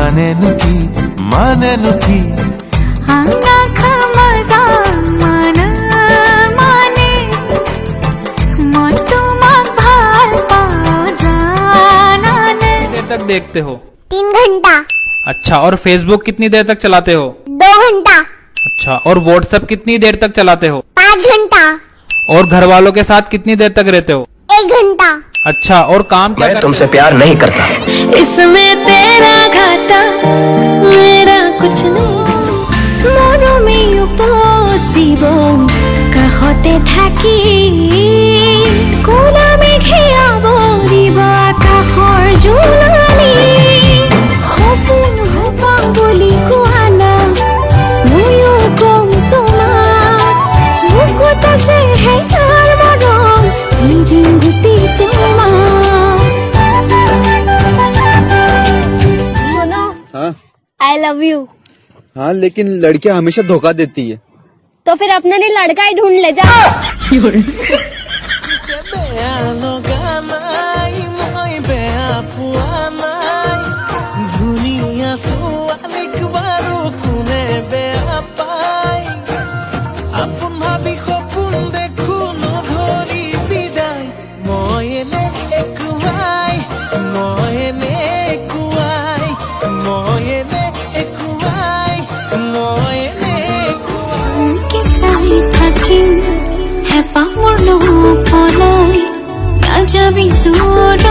माने नुकी आंगा मजा मान माने मन तुमाक भाल पाओ जानाने। देर तक देखते हो? 3 घंटा। अच्छा, और फेसबुक कितनी देर तक चलाते हो? 2 घंटा। अच्छा, और व्हाट्सएप कितनी देर तक चलाते हो? 5 घंटा। और घर वालों के साथ कितनी देर तक रहते हो? 1 घंटा। अच्छा, और काम क्या? मैं तुमसे प्यार नहीं करता। इसमें तेरा घाटा मेरा कुछ नहीं। মনো মেয়ো পসিব কাষতে থাকি কোলা মেঘে আৱৰিব আকাশৰ জোনালী। সপোন হবা বুলি কোৱা না ময়ো কম তোমাক বুকুত আছে হেতাৰ মৰম এদিন গুটি তোমাক। हाँ I love you। हाँ, लेकिन लड़कियां हमेशा धोखा देती है। तो फिर अपने लिए लड़का ही ढूंढ ले जा। থাকিম হেঁপাহ মোৰ নপলাই নাযাবি দূৰ